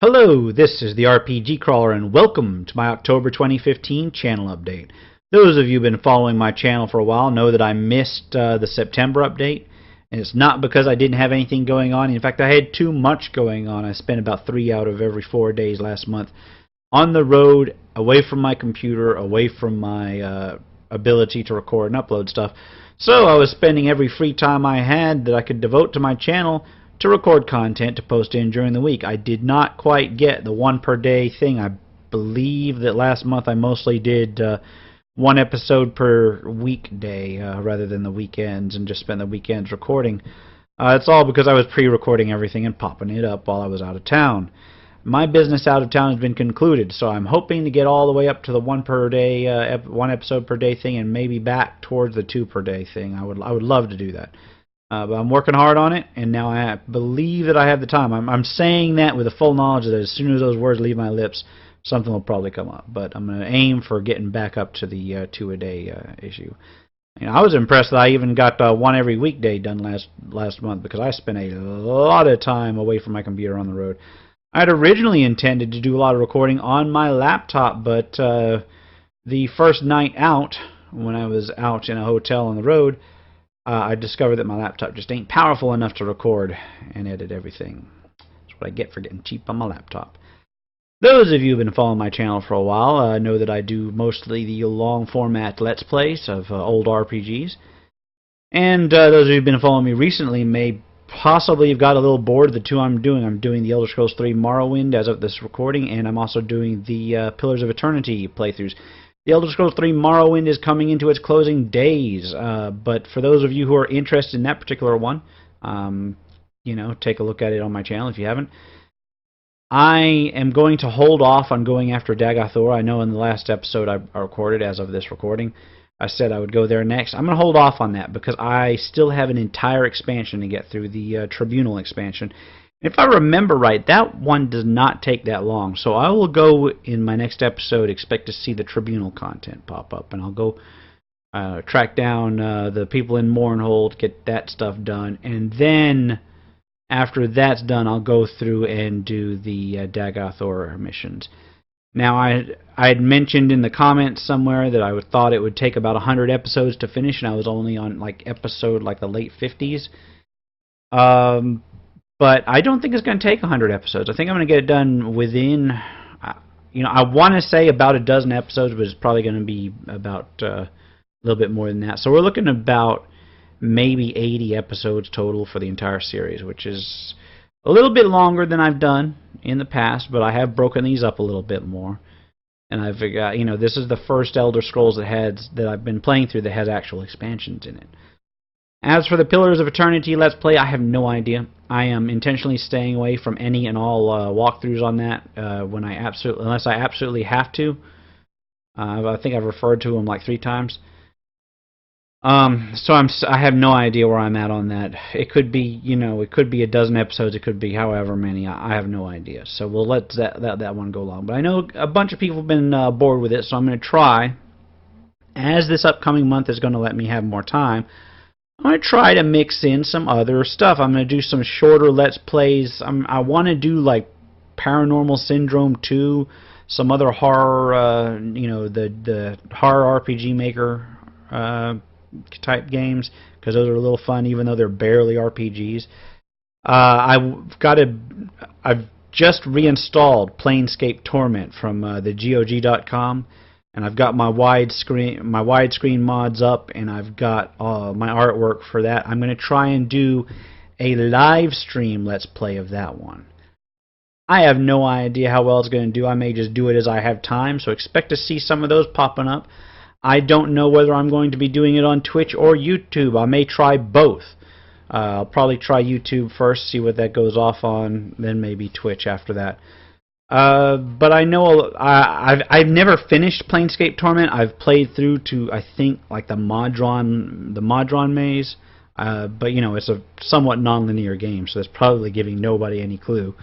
Hello, this is the RPG Crawler, and welcome to my October 2015 channel update. Those of you who have been following my channel for a while know that I missed the September update, and it's not because I didn't have anything going on. In fact, I had too much going on. I spent about 3 out of every 4 days last month on the road, away from my computer, away from my ability to record and upload stuff. So I was spending every free time I had that I could devote to my channel to record content to post in during the week. I did not quite get the 1 per day thing. I believe that last month I mostly did 1 episode per weekday rather than the weekends, and just spent the weekends recording. It's all because I was pre-recording everything and popping it up while I was out of town. My business out of town has been concluded, so I'm hoping to get all the way up to the 1 per day, 1 episode per day thing, and maybe back towards the 2 per day thing. I would love to do that. But I'm working hard on it, and now I believe that I have the time. I'm saying that with the full knowledge that as soon as those words leave my lips, something will probably come up. But I'm going to aim for getting back up to the 2 a day issue. You know, I was impressed that I even got 1 every weekday done last month, because I spent a lot of time away from my computer on the road. I had originally intended to do a lot of recording on my laptop, but the first night out, when I was out in a hotel on the road, I discovered that my laptop just ain't powerful enough to record and edit everything. That's what I get for getting cheap on my laptop. Those of you who have been following my channel for a while know that I do mostly the long format Let's Plays of old RPGs. And those of you who have been following me recently may possibly have got a little bored of the 2 I'm doing. I'm doing the Elder Scrolls 3 Morrowind as of this recording, and I'm also doing the Pillars of Eternity playthroughs. The Elder Scrolls 3 Morrowind is coming into its closing days, but for those of you who are interested in that particular one, you know, take a look at it on my channel if you haven't. I am going to hold off on going after Daggothor. I know in the last episode I recorded, as of this recording, I said I would go there next. I'm going to hold off on that because I still have an entire expansion to get through, the Tribunal expansion. If I remember right, that one does not take that long. So I will go in my next episode, expect to see the Tribunal content pop up. And I'll go track down the people in Mournhold, get that stuff done. And then, after that's done, I'll go through and do the Daggothor missions. Now, I had mentioned in the comments somewhere that I thought it would take about 100 episodes to finish, and I was only on episode the late 50s. But I don't think it's going to take 100 episodes. I think I'm going to get it done within, I want to say about a dozen episodes, but it's probably going to be about a little bit more than that. So we're looking at about maybe 80 episodes total for the entire series, which is a little bit longer than I've done in the past, but I have broken these up a little bit more. And I've got, this is the first Elder Scrolls that I've been playing through that has actual expansions in it. As for the Pillars of Eternity Let's Play, I have no idea. I am intentionally staying away from any and all walkthroughs on that unless I absolutely have to. I think I've referred to them 3 times. So I have no idea where I'm at on that. It could be, it could be a dozen episodes. It could be however many. I have no idea. So we'll let that one go along. But I know a bunch of people have been bored with it, so I'm going to try. As this upcoming month is going to let me have more time, I'm going to try to mix in some other stuff. I'm going to do some shorter Let's Plays. I want to do Paranormal Syndrome 2, some other horror, the horror RPG Maker type games, because those are a little fun, even though they're barely RPGs. I've just reinstalled Planescape Torment from the GOG.com. And I've got my widescreen mods up, and I've got my artwork for that. I'm going to try and do a live stream Let's Play of that one. I have no idea how well it's going to do. I may just do it as I have time, so expect to see some of those popping up. I don't know whether I'm going to be doing it on Twitch or YouTube. I may try both. I'll probably try YouTube first, see what that goes off on, then maybe Twitch after that. But I know I've never finished Planescape Torment. I've played through to, I think, the Modron maze. But it's a somewhat non-linear game, so that's probably giving nobody any clue.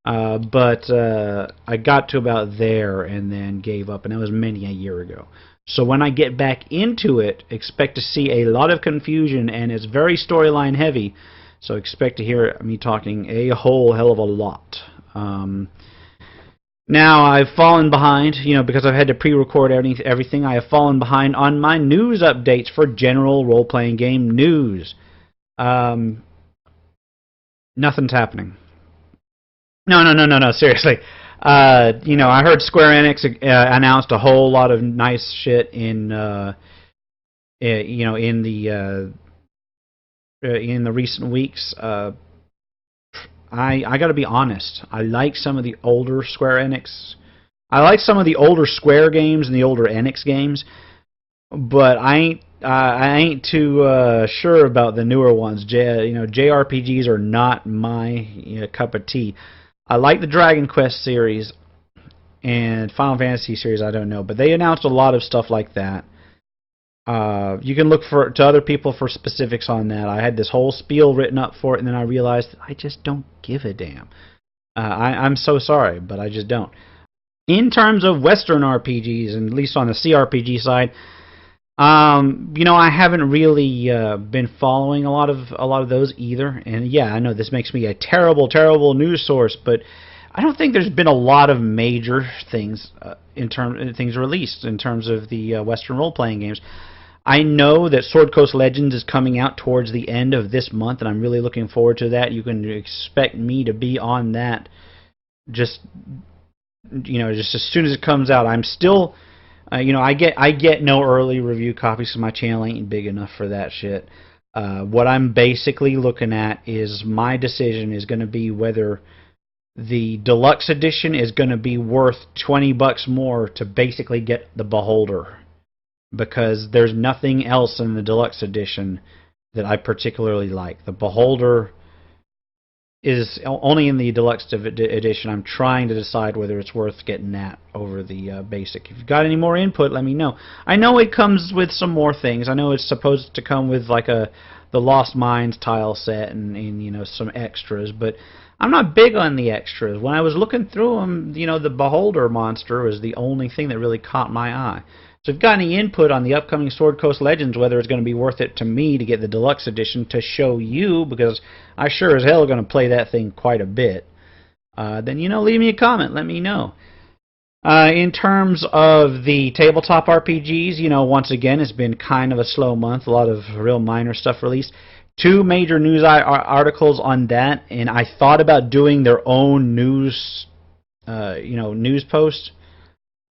But I got to about there and then gave up, and that was many a year ago. So when I get back into it, expect to see a lot of confusion, and it's very storyline heavy. So expect to hear me talking a whole hell of a lot Now I've fallen behind, because I've had to pre-record everything. I have fallen behind on my news updates for general role-playing game news. Nothing's happening. No. Seriously. I heard Square Enix announced a whole lot of nice shit in the recent weeks. I got to be honest. I like some of the older Square Enix. I like some of the older Square games and the older Enix games, but I ain't too sure about the newer ones. JRPGs are not my cup of tea. I like the Dragon Quest series and Final Fantasy series. I don't know, but they announced a lot of stuff like that. You can look to other people for specifics on that. I had this whole spiel written up for it, and then I realized I just don't give a damn. I'm so sorry, but I just don't. In terms of Western RPGs, and at least on the CRPG side, I haven't really been following a lot of those either. And yeah, I know this makes me a terrible, terrible news source, but I don't think there's been a lot of major things things released in terms of the Western role-playing games. I know that Sword Coast Legends is coming out towards the end of this month, and I'm really looking forward to that. You can expect me to be on that just as soon as it comes out. I'm still, I get no early review copies because my channel ain't big enough for that shit. What I'm basically looking at is my decision is going to be whether the deluxe edition is going to be worth $20 more to basically get the Beholder, because there's nothing else in the deluxe edition that I particularly like. The Beholder is only in the deluxe edition. I'm trying to decide whether it's worth getting that over the basic. If you've got any more input, let me know. I know it comes with some more things. I know it's supposed to come with like the Lost Mines tile set and some extras, but I'm not big on the extras. When I was looking through them, the Beholder monster was the only thing that really caught my eye. So if you've got any input on the upcoming Sword Coast Legends, whether it's going to be worth it to me to get the deluxe edition to show you, because I sure as hell are going to play that thing quite a bit, then leave me a comment. Let me know. In terms of the tabletop RPGs, once again, it's been kind of a slow month. A lot of real minor stuff released. 2 major news articles on that, and I thought about doing their own news post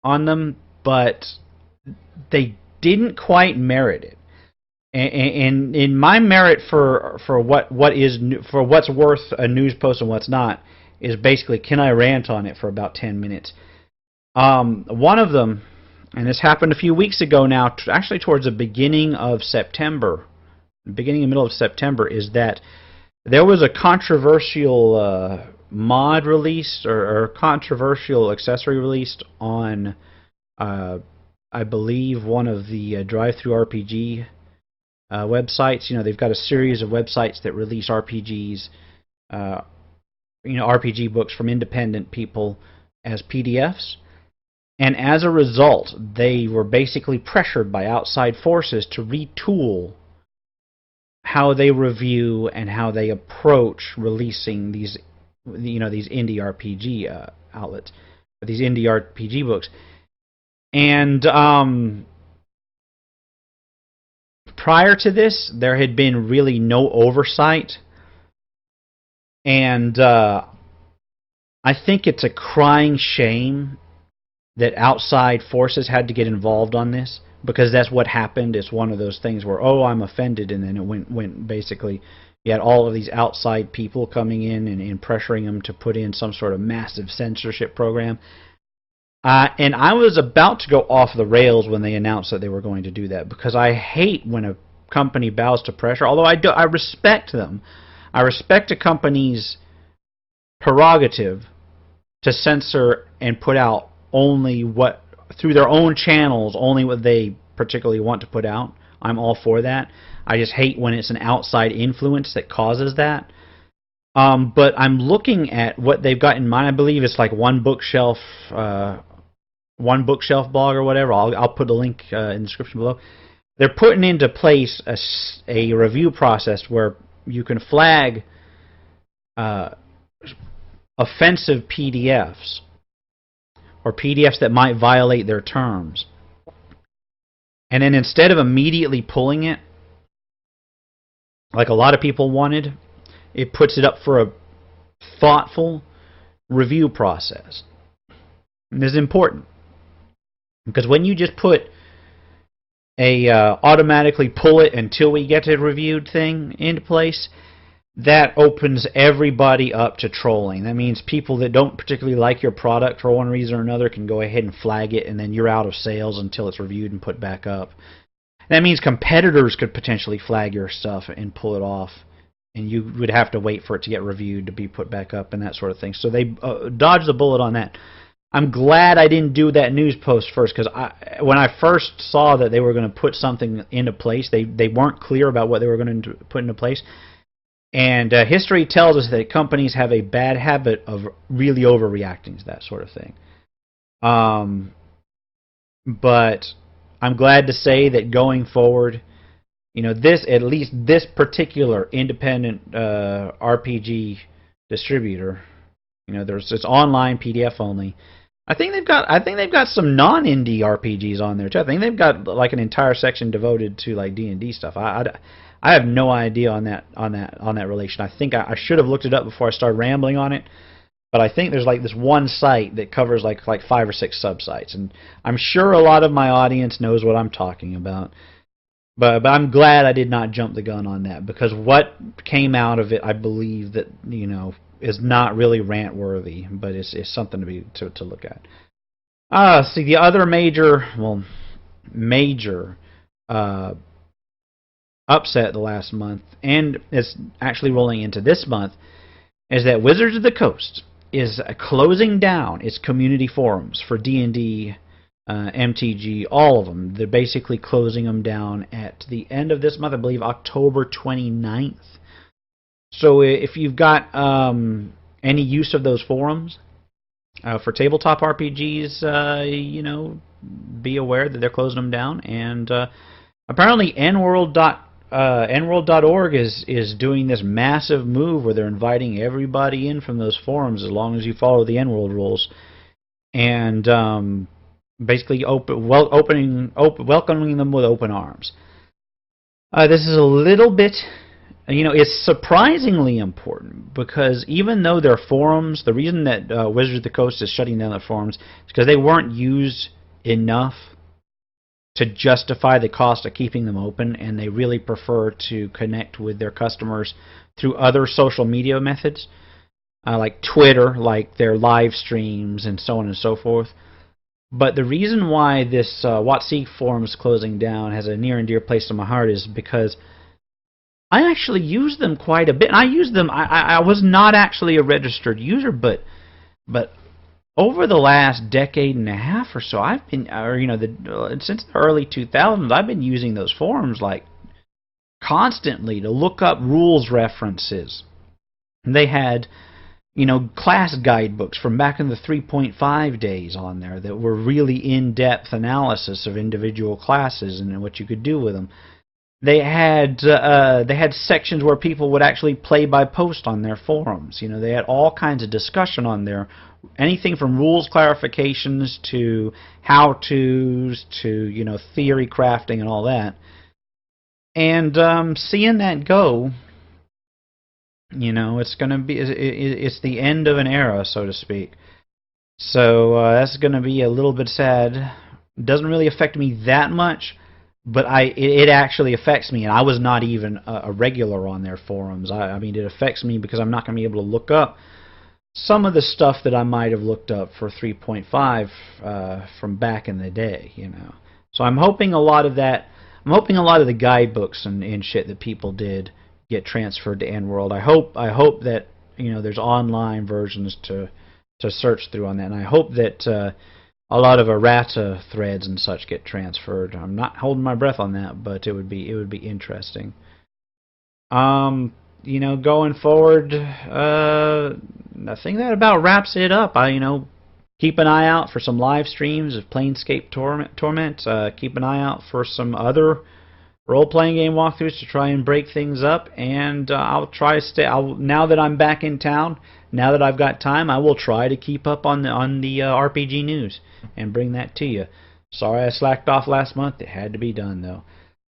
on them, but they didn't quite merit it. And in my merit for what's worth a news post and what's not is basically, can I rant on it for about 10 minutes? One of them, and this happened a few weeks ago now, actually towards the beginning and middle of September, is that there was a controversial mod released or controversial accessory released on I believe one of the DriveThruRPG websites. They've got a series of websites that release RPGs, RPG books from independent people as PDFs. And as a result, they were basically pressured by outside forces to retool how they review and how they approach releasing these indie RPG outlets, these indie RPG books. And prior to this, there had been really no oversight, and I think it's a crying shame that outside forces had to get involved on this, because that's what happened. It's one of those things where, I'm offended, and then it went basically, you had all of these outside people coming in and pressuring them to put in some sort of massive censorship program. And I was about to go off the rails when they announced that they were going to do that, because I hate when a company bows to pressure. Although I respect them. I respect a company's prerogative to censor and put out only what, through their own channels, only what they particularly want to put out. I'm all for that. I just hate when it's an outside influence that causes that. But I'm looking at what they've got in mind. I believe it's like OneBlogShelf blog or whatever. I'll put a link in the description below. They're putting into place a review process where you can flag a offensive PDFs or PDFs that might violate their terms. And then instead of immediately pulling it, like a lot of people wanted, it puts it up for a thoughtful review process. And this is important, because when you just put a automatically pull it until we get to reviewed thing into place, that opens everybody up to trolling. That means people that don't particularly like your product for one reason or another can go ahead and flag it, and then you're out of sales until it's reviewed and put back up. That means competitors could potentially flag your stuff and pull it off, and you would have to wait for it to get reviewed to be put back up and that sort of thing. So they dodged the bullet on that. I'm glad I didn't do that news post first, because when I first saw that they were going to put something into place, they weren't clear about what they were going to put into place. And history tells us that companies have a bad habit of really overreacting to that sort of thing. But I'm glad to say that going forward, at least this particular independent RPG distributor, it's online PDF only. I think they've got some non-indie RPGs on there too. I think they've got like an entire section devoted to like D&D stuff. I have no idea on that relation. I think I should have looked it up before I started rambling on it. But I think there's like this one site that covers like 5 or 6 subsites, and I'm sure a lot of my audience knows what I'm talking about. But I'm glad I did not jump the gun on that, because what came out of it, I believe that is not really rant worthy, but it's something to look at. See, the other major upset the last month, and it's actually rolling into this month, is that Wizards of the Coast is closing down its community forums for D&D, MTG, all of them. They're basically closing them down at the end of this month, I believe October 29th. So if you've got any use of those forums for tabletop RPGs, be aware that they're closing them down. And apparently nworld.org is doing this massive move where they're inviting everybody in from those forums as long as you follow the nworld rules, and basically welcoming them with open arms. This is a little bit, it's surprisingly important, because even though their forums, the reason that Wizards of the Coast is shutting down their forums is because they weren't used enough to justify the cost of keeping them open, and they really prefer to connect with their customers through other social media methods, like Twitter, like their live streams, and so on and so forth. But the reason why this WotC forum is closing down has a near and dear place to my heart is because I actually use them quite a bit. And I use them. I was not actually a registered user, but over the last decade and a half or so, I've been, since the early 2000s, I've been using those forums like constantly to look up rules references. And they had, class guidebooks from back in the 3.5 days on there that were really in-depth analysis of individual classes and what you could do with them. They had sections where people would actually play by post on their forums. They had all kinds of discussion on there, anything from rules clarifications to how-tos to theory crafting and all that. And seeing that go, it's the end of an era, so to speak. So that's going to be a little bit sad. It doesn't really affect me that much, but it actually affects me, and I was not even a regular on their forums. I mean, it affects me because I'm not going to be able to look up some of the stuff that I might have looked up for 3.5 from back in the day, So I'm hoping a lot of that. I'm hoping a lot of the guidebooks and shit that people did get transferred to nworld. I hope that there's online versions to search through on that, and I hope that a lot of errata threads and such get transferred. I'm not holding my breath on that, but it would be interesting. Going forward, I think that about wraps it up. Keep an eye out for some live streams of Planescape Torment. Keep an eye out for some other role-playing game walkthroughs to try and break things up, and I'll try to stay. Now that I'm back in town, now that I've got time, I will try to keep up on the RPG news and bring that to you. Sorry I slacked off last month. It had to be done, though.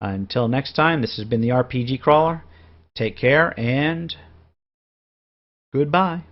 Until next time, this has been the RPG Crawler. Take care, and goodbye.